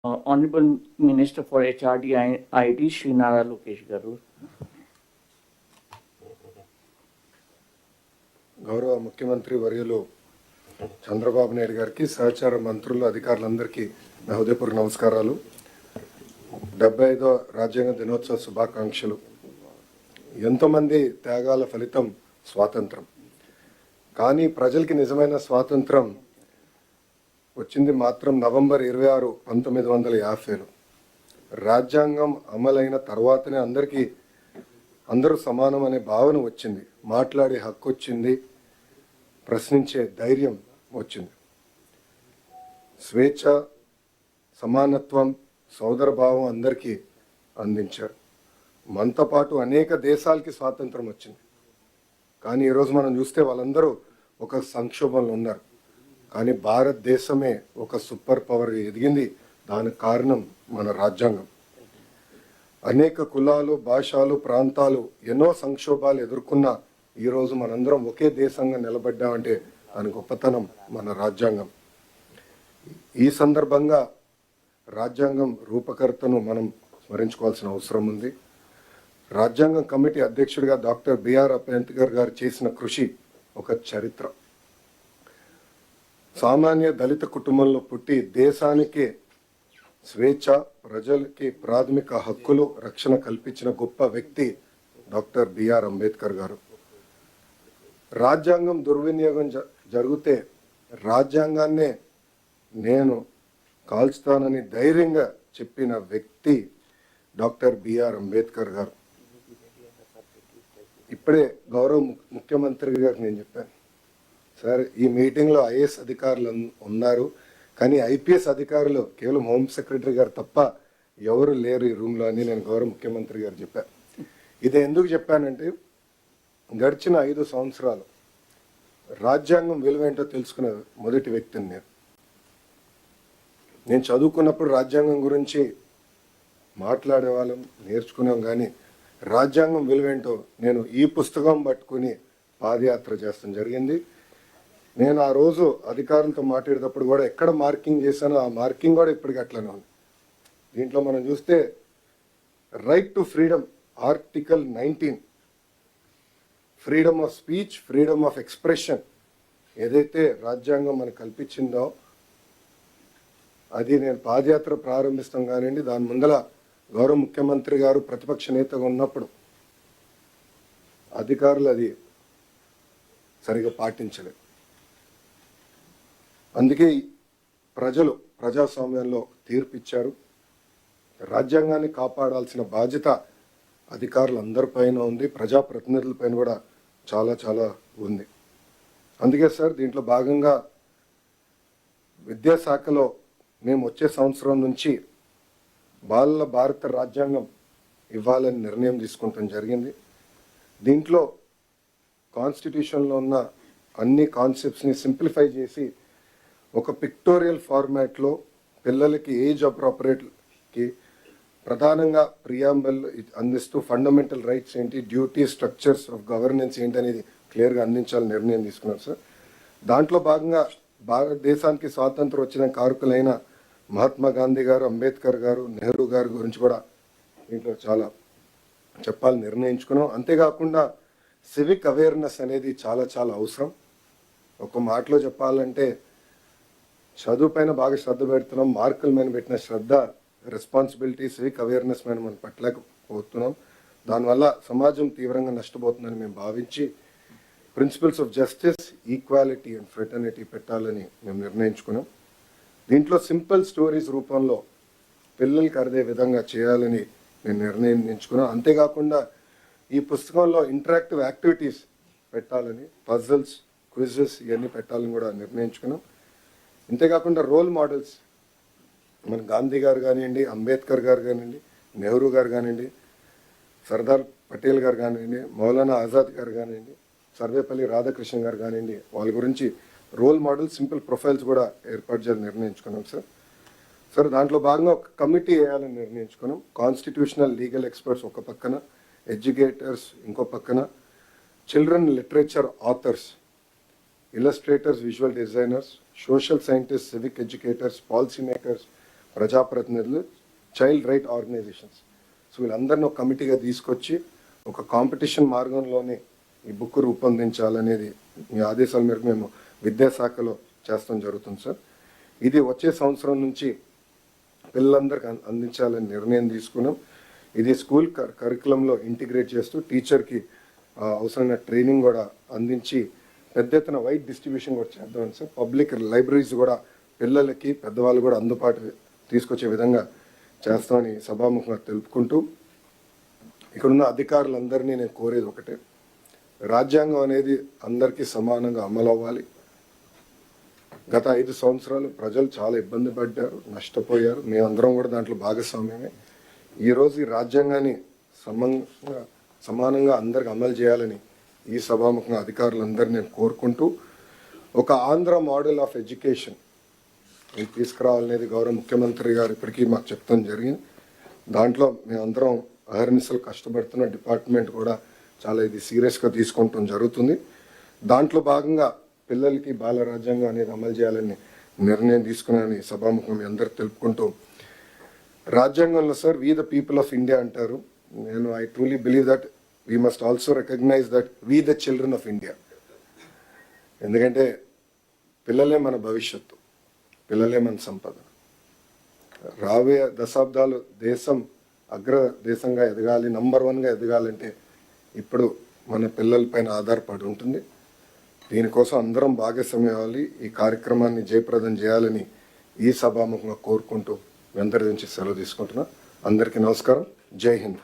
Honorable Minister for HRD and IT, Sri Nara Lokesh Garu. గౌరవ ముఖ్యమంత్రి వర్యులు చంద్రబాబు నాయుడు గారికి సహచార మంత్రులు అధికారులందరికీ నా హృదయపూర్వక నమస్కారాలు. 75వ రాజ్యాంగ దినోత్సవ శుభాకాంక్షలు. ఎంతోమంది త్యాగాల ఫలితం స్వాతంత్రం. కానీ ప్రజలకి నిజమైన స్వాతంత్రం వచ్చింది మాత్రం నవంబర్ 26, 1950లో. రాజ్యాంగం అమలైన తర్వాతనే అందరూ సమానం అనే భావన వచ్చింది. మాట్లాడే హక్కు వచ్చింది, ప్రశ్నించే ధైర్యం వచ్చింది. స్వేచ్ఛ, సమానత్వం, సోదర భావం అందరికీ అందించారు. మనతో పాటు అనేక దేశాలకి స్వాతంత్రం వచ్చింది. కానీ ఈరోజు మనం చూస్తే వాళ్ళందరూ ఒక సంక్షోభంలో ఉన్నారు. కానీ భారతదేశమే ఒక సూపర్ పవర్గా ఎదిగింది. దానికి కారణం మన రాజ్యాంగం. అనేక కులాలు, భాషలు, ప్రాంతాలు ఎన్నో సంక్షోభాలు ఎదుర్కొన్న ఈరోజు మనందరం ఒకే దేశంగా నిలబడ్డామంటే దాని గొప్పతనం మన రాజ్యాంగం. ఈ సందర్భంగా రాజ్యాంగం రూపకర్తను మనం స్మరించుకోవాల్సిన అవసరం ఉంది. రాజ్యాంగం కమిటీ అధ్యక్షుడిగా డాక్టర్ బిఆర్ అంబేద్కర్ గారు చేసిన కృషి ఒక చరిత్ర. సామాన్య దళిత కుటుంబంలో పుట్టి దేశానికి స్వేచ్ఛ, ప్రజలకి ప్రాథమిక హక్కులు, రక్షణ కల్పించిన గొప్ప వ్యక్తి డాక్టర్ బిఆర్ అంబేద్కర్ గారు. రాజ్యాంగం దుర్వినియోగం జరిగితే రాజ్యాంగాన్నే నేను కాల్చుతానని ధైర్యంగా చెప్పిన వ్యక్తి డాక్టర్ బిఆర్ అంబేద్కర్ గారు. ఇప్పుడే గౌరవ ముఖ్యమంత్రి గారికి నేను చెప్పాను, సార్ ఈ మీటింగ్లో ఐఏఎస్ అధికారులు ఉన్నారు, కానీ ఐపీఎస్ అధికారులు కేవలం హోమ్ సెక్రటరీ గారు తప్ప ఎవరు లేరు ఈ రూమ్లో అని నేను గౌరవ ముఖ్యమంత్రి గారు చెప్పాను. ఇది ఎందుకు చెప్పానంటే గడిచిన 5 సంవత్సరాలు రాజ్యాంగం విలువేంటో తెలుసుకున్న మొదటి వ్యక్తిని నేను చదువుకున్నప్పుడు రాజ్యాంగం గురించి మాట్లాడేవాళ్ళం, నేర్చుకున్నాం. కానీ రాజ్యాంగం విలువేంటో నేను ఈ పుస్తకం పట్టుకుని పాదయాత్ర చేస్తాం జరిగింది. నేను ఆ రోజు అధికారులతో మాట్లాడేటప్పుడు కూడా ఎక్కడ మార్కింగ్ చేశానో ఆ మార్కింగ్ కూడా ఇప్పటికీ అట్లనే ఉంది. దీంట్లో మనం చూస్తే right to freedom, article 19, freedom of speech, freedom of expression ఏదైతే రాజ్యాంగం మనకు కల్పించిందో అది నేను పాదయాత్ర ప్రారంభిస్తాం కానివ్వండి, దాని ముందల గౌరవ ముఖ్యమంత్రి గారు ప్రతిపక్ష నేతగా ఉన్నప్పుడు అధికారులు అది సరిగా పాటించలేదు. అందుకే ప్రజలు ప్రజాస్వామ్యంలో తీర్పిచ్చారు. రాజ్యాంగాన్ని కాపాడాల్సిన బాధ్యత అధికారులందరిపైన ఉంది, ప్రజాప్రతినిధులపైన కూడా చాలా చాలా ఉంది. అందుకే సార్ దీంట్లో భాగంగా విద్యాశాఖలో మేము వచ్చే సంవత్సరం నుంచి బాలల భారత రాజ్యాంగం ఇవ్వాలని నిర్ణయం తీసుకుంటాం జరిగింది. దీంట్లో కాన్స్టిట్యూషన్లో ఉన్న అన్ని కాన్సెప్ట్స్ని సింప్లిఫై చేసి ఒక పిక్టోరియల్ ఫార్మాట్లో పిల్లలకి ఏజ్ అప్రోప్రియేట్కి ప్రధానంగా ప్రియాంబల్ అందిస్తూ ఫండమెంటల్ రైట్స్ ఏంటి, డ్యూటీ, స్ట్రక్చర్స్ ఆఫ్ గవర్నెన్స్ ఏంటి అనేది క్లియర్గా అందించాలని నిర్ణయం తీసుకున్నారు సార్. దాంట్లో భాగంగా భారతదేశానికి స్వాతంత్రం వచ్చిన కారకులైన మహాత్మా గాంధీ గారు, అంబేద్కర్ గారు, నెహ్రూ గారి గురించి కూడా దీంట్లో చాలా చెప్పాలని నిర్ణయించుకున్నాం. అంతేకాకుండా సివిక్ అవేర్నెస్ అనేది చాలా చాలా అవసరం. ఒక మాటలో చెప్పాలంటే చదువు పైన బాగా శ్రద్ధ పెడుతున్నాం, మార్కుల మీద పెట్టిన శ్రద్ధ, రెస్పాన్సిబిలిటీ, సివిక్ అవేర్నెస్ మీద మనం పట్టలేకపోతున్నాం. దానివల్ల సమాజం తీవ్రంగా నష్టపోతుందని మేము భావించి principles of justice, equality and fraternity పెట్టాలని మేము నిర్ణయించుకున్నాం. దీంట్లో సింపుల్ స్టోరీస్ రూపంలో పిల్లలకి అర్థే విధంగా చేయాలని మేము నిర్ణయించుకున్నాం. అంతేకాకుండా ఈ పుస్తకంలో ఇంటరాక్టివ్ యాక్టివిటీస్ పెట్టాలని, పజిల్స్, క్విజెస్ ఇవన్నీ పెట్టాలని కూడా నిర్ణయించుకున్నాం. ఇంతేకాకుండా రోల్ మోడల్స్ మన గాంధీ గారు కానివ్వండి, అంబేద్కర్ గారు కానివ్వండి, నెహ్రూ గారు కానివ్వండి, సర్దార్ పటేల్ గారు కానివ్వండి, మౌలానా ఆజాద్ గారు కానివ్వండి, సర్వేపల్లి రాధాకృష్ణ గారు కానివ్వండి, వాళ్ళ గురించి రోల్ మోడల్, సింపుల్ ప్రొఫైల్స్ కూడా ఏర్పాటు చేయాలని నిర్ణయించుకున్నాం సార్. దాంట్లో భాగంగా ఒక కమిటీ వేయాలని నిర్ణయించుకున్నాం. కాన్స్టిట్యూషనల్ లీగల్ ఎక్స్పర్ట్స్ ఒక పక్కన, ఎడ్యుకేటర్స్ ఇంకో పక్కన, children literature authors, illustrators, visual designers, social scientists, civic educators, policy makers, ప్రజాప్రతినిధులు, చైల్డ్ రైట్ ఆర్గనైజేషన్స్. సో వీళ్ళందరినీ ఒక కమిటీగా తీసుకొచ్చి ఒక కాంపిటీషన్ మార్గంలోనే ఈ బుక్ రూపొందించాలనేది మీ ఆదేశాల మేరకు మేము విద్యాశాఖలో చేస్తాం జరుగుతుంది సార్. ఇది వచ్చే సంవత్సరం నుంచి పిల్లలందరికీ అందించాలని నిర్ణయం తీసుకున్నాం. ఇది స్కూల్ కరికులంలో ఇంటిగ్రేట్ చేస్తూ టీచర్కి అవసరమైన ట్రైనింగ్ కూడా అందించి పెద్ద ఎత్తున వైడ్ డిస్ట్రిబ్యూషన్ కూడా చేద్దామని సార్. పబ్లిక్ లైబ్రరీస్ కూడా పిల్లలకి పెద్దవాళ్ళు కూడా అందుబాటు తీసుకొచ్చే విధంగా చేస్తామని సభాముఖంగా తెలుపుకుంటూ, ఇక్కడున్న అధికారులందరినీ నేను కోరేది ఒకటే, రాజ్యాంగం అనేది అందరికీ సమానంగా అమలు అవ్వాలి. గత 5 సంవత్సరాలు ప్రజలు చాలా ఇబ్బంది పడ్డారు, నష్టపోయారు. మేమందరం కూడా దాంట్లో భాగస్వామ్యమే. ఈరోజు ఈ రాజ్యాంగాన్ని సమానంగా అందరికి అమలు చేయాలని ఈ సభాముఖంగా అధికారులందరినీ నేను కోరుకుంటూ, ఒక ఆంధ్ర మోడల్ ఆఫ్ ఎడ్యుకేషన్ తీసుకురావాలనేది గౌరవ ముఖ్యమంత్రి గారు ఇప్పటికీ మాకు చెప్తాం జరిగింది. దాంట్లో మేమందరం అహర్నిశలు కష్టపడుతున్న డిపార్ట్మెంట్ కూడా చాలా ఇది సీరియస్గా తీసుకుంటాం జరుగుతుంది. దాంట్లో భాగంగా పిల్లలకి బాల రాజ్యాంగం అనేది అమలు చేయాలని నిర్ణయం తీసుకున్నానని సభాముఖం మీ అందరు తెలుపుకుంటూ, రాజ్యాంగంలో sir we the people of India అంటారు. I truly believe that we must also recognise that we the children of India. ఎందుకంటే పిల్లలే మన భవిష్యత్తు, పిల్లలే మన సంపద. రాబోయే దశాబ్దాలు దేశం అగ్ర దేశంగా ఎదగాలి, నంబర్ 1గా ఎదగాలంటే ఇప్పుడు మన పిల్లలపైన ఆధారపడి ఉంటుంది. దీనికోసం అందరం భాగస్వామ్యం అవ్వాలి. ఈ కార్యక్రమాన్ని జయప్రదం చేయాలని ఈ సభాముఖంగా కోరుకుంటూ మీ అందరి నుంచి సెలవు తీసుకుంటున్నా. అందరికీ నమస్కారం. జై హింద్.